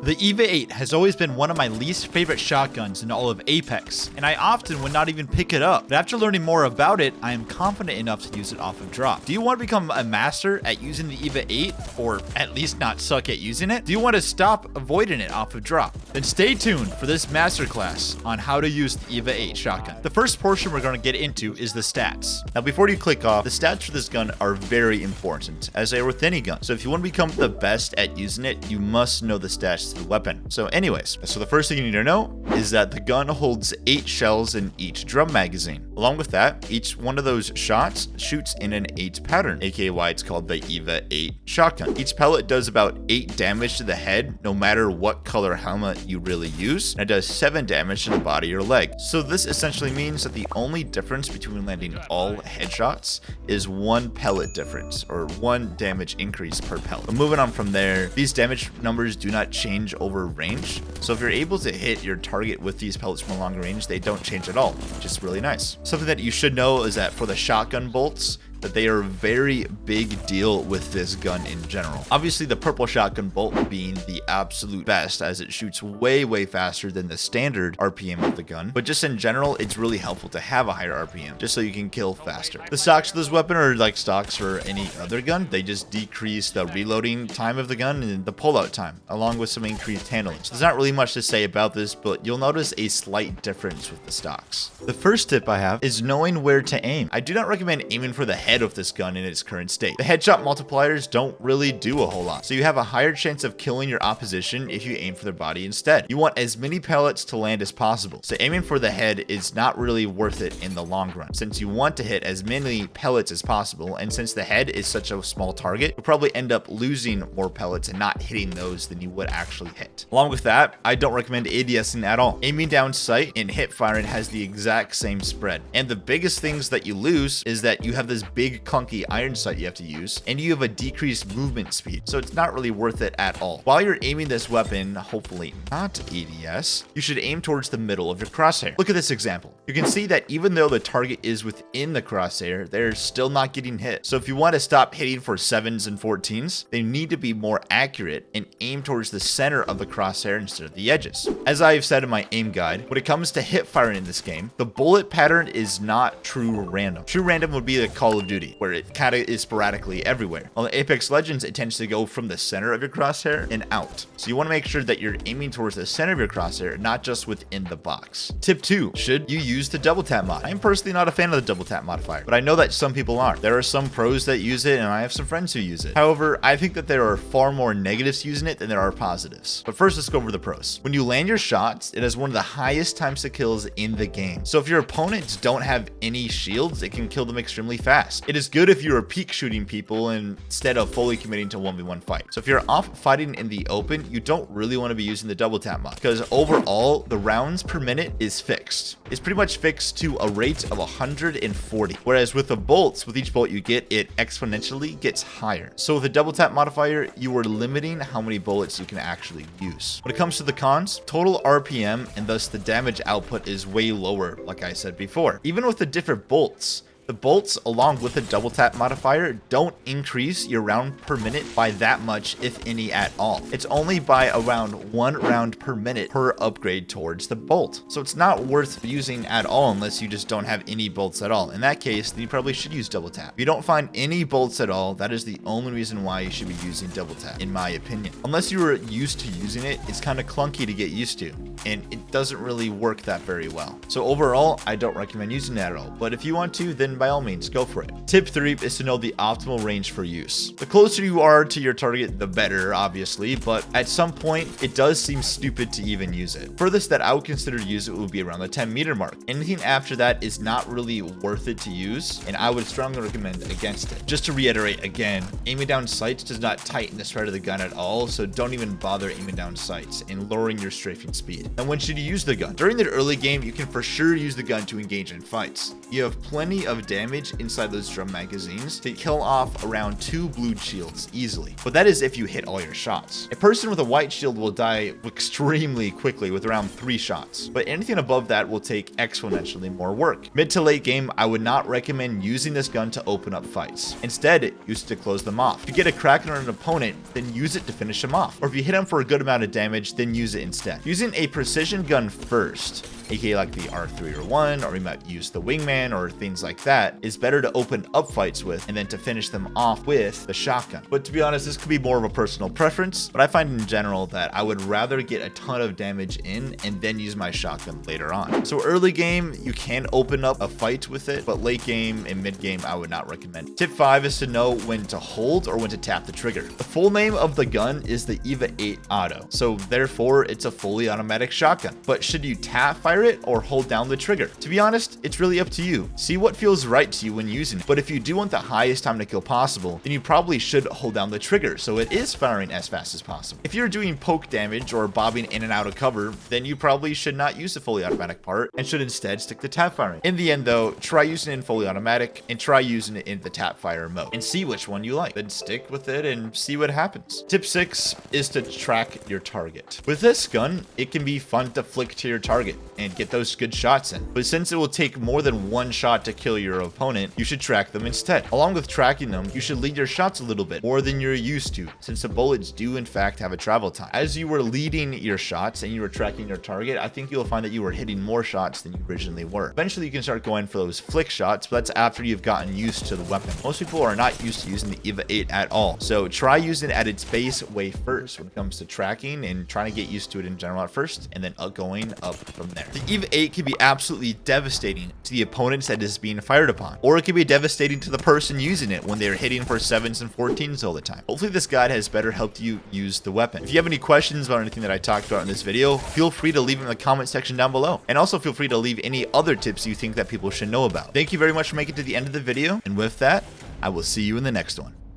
The Eva8 has always been one of my least favorite shotguns in all of Apex, and I often would not even pick it up. But after learning more about it, I am confident enough to use it off of drop. Do you want to become a master at using the Eva8, or at least not suck at using it? Do you want to stop avoiding it off of drop? Then stay tuned for this masterclass on how to use the Eva8 shotgun. The first portion we're going to get into is the stats. Now before you click off, the stats for this gun are very important, as they are with any gun. So if you want to become the best at using it, you must know the stats to the weapon. So anyways, the first thing you need to know is that the gun holds 8 shells in each drum magazine. Along with that, each one of those shots shoots in an 8 pattern, aka why it's called the Eva8 shotgun. Each pellet does about 8 damage to the head, no matter what color helmet you really use, and it does 7 damage to the body or leg. So this essentially means that the only difference between landing all headshots is 1 pellet difference, or 1 damage increase per pellet. But moving on from there, these damage numbers do not change over range. So if you're able to hit your target with these pellets from a long range, they don't change at all, which is really nice. Something that you should know is that for the shotgun bolts, that they are a very big deal with this gun in general. Obviously, the purple shotgun bolt being the absolute best, as it shoots way faster than the standard RPM of the gun. But just in general, it's really helpful to have a higher RPM, just so you can kill faster. The stocks of this weapon are like stocks for any other gun. They just decrease the reloading time of the gun and the pullout time, along with some increased handling. So there's not really much to say about this, but you'll notice a slight difference with the stocks. The first tip I have is knowing where to aim. I do not recommend aiming for the head of this gun in its current state. The headshot multipliers don't really do a whole lot, so you have a higher chance of killing your opposition if you aim for their body instead. You want as many pellets to land as possible, so aiming for the head is not really worth it in the long run, since you want to hit as many pellets as possible, and since the head is such a small target, you'll probably end up losing more pellets and not hitting those than you would actually hit. Along with that, I don't recommend ADSing at all. Aiming down sight and hip firing has the exact same spread, and the biggest things that you lose is that you have this big clunky iron sight you have to use, and you have a decreased movement speed, so it's not really worth it at all. While you're aiming this weapon, hopefully not ADS, you should aim towards the middle of your crosshair. Look at this example. You can see that even though the target is within the crosshair, they're still not getting hit. So if you want to stop hitting for 7s and 14s, they need to be more accurate and aim towards the center of the crosshair instead of the edges. As I've said in my aim guide, when it comes to hip firing in this game, the bullet pattern is not true random. True random would be the Call of Duty, where it kind of is sporadically everywhere. On the Apex Legends, it tends to go from the center of your crosshair and out. So you want to make sure that you're aiming towards the center of your crosshair, not just within the box. Tip 2, should you use the double tap mod? I'm personally not a fan of the double tap modifier, but I know that some people are. There are some pros that use it, and I have some friends who use it. However, I think that there are far more negatives using it than there are positives. But first, let's go over the pros. When you land your shots, it has one of the highest times to kills in the game. So if your opponents don't have any shields, it can kill them extremely fast. It is good if you're peak shooting people instead of fully committing to 1v1 fight. So if you're off fighting in the open, you don't really want to be using the double tap mod, because overall the rounds per minute is fixed. It's pretty much fixed to a rate of 140, whereas with the bolts, with each bolt you get, it exponentially gets higher. So with a double tap modifier, you are limiting how many bullets you can actually use. When it comes to the cons, total RPM and thus the damage output is way lower, like I said before. Even with the different bolts, the bolts, along with the double tap modifier, don't increase your round per minute by that much, if any at all. It's only by around 1 round per minute per upgrade towards the bolt. So it's not worth using at all unless you just don't have any bolts at all. In that case, then you probably should use double tap. If you don't find any bolts at all, that is the only reason why you should be using double tap, in my opinion. Unless you were used to using it, it's kind of clunky to get used to, and it doesn't really work that very well. So overall, I don't recommend using it at all. But if you want to, then by all means, go for it. Tip 3 is to know the optimal range for use. The closer you are to your target, the better, obviously, but at some point, it does seem stupid to even use it. Furthest that I would consider to use it would be around the 10-meter mark. Anything after that is not really worth it to use, and I would strongly recommend against it. Just to reiterate again, aiming down sights does not tighten the spread of the gun at all, so don't even bother aiming down sights and lowering your strafing speed. And when should you use the gun? During the early game, you can for sure use the gun to engage in fights. You have plenty of of damage inside those drum magazines to kill off around 2 blue shields easily. But that is if you hit all your shots. A person with a white shield will die extremely quickly with around 3 shots, but anything above that will take exponentially more work. Mid to late game, I would not recommend using this gun to open up fights. Instead, use it to close them off. If you get a crack on an opponent, then use it to finish them off. Or if you hit them for a good amount of damage, then use it instead. Using a precision gun first, aka like the R3 or 1, or you might use the wingman or things like that, is better to open up fights with and then to finish them off with the shotgun. But to be honest, this could be more of a personal preference, but I find in general that I would rather get a ton of damage in and then use my shotgun later on. So early game, you can open up a fight with it, but late game and mid game, I would not recommend. Tip 5 is to know when to hold or when to tap the trigger. The full name of the gun is the Eva8 Auto, so therefore it's a fully automatic shotgun. But should you tap fire it or hold down the trigger? To be honest, it's really up to you. See what feels right to you when using it. But if you do want the highest time to kill possible, then you probably should hold down the trigger so it is firing as fast as possible. If you're doing poke damage or bobbing in and out of cover, then you probably should not use the fully automatic part and should instead stick to tap firing. In the end though, try using it in fully automatic and try using it in the tap fire mode and see which one you like. Then stick with it and see what happens. Tip 6 is to track your target. With this gun, it can be fun to flick to your target and get those good shots in. But since it will take more than 1 shot to kill your opponent, you should track them instead. Along with tracking them, you should lead your shots a little bit more than you're used to, since the bullets do in fact have a travel time. As you were leading your shots and you were tracking your target, I think you'll find that you were hitting more shots than you originally were. Eventually you can start going for those flick shots, but that's after you've gotten used to the weapon. Most people are not used to using the Eva8 at all, so try using it at its base way first when it comes to tracking and trying to get used to it in general at first, and then going up from there. The Eva8 can be absolutely devastating to the opponents that is being fired upon, or it can be devastating to the person using it when they're hitting for 7s and 14s all the time. Hopefully this guide has better helped you use the weapon. If you have any questions about anything that I talked about in this video, feel free to leave them in the comment section down below, and also feel free to leave any other tips you think that people should know about. Thank you very much for making it to the end of the video, and with that, I will see you in the next one.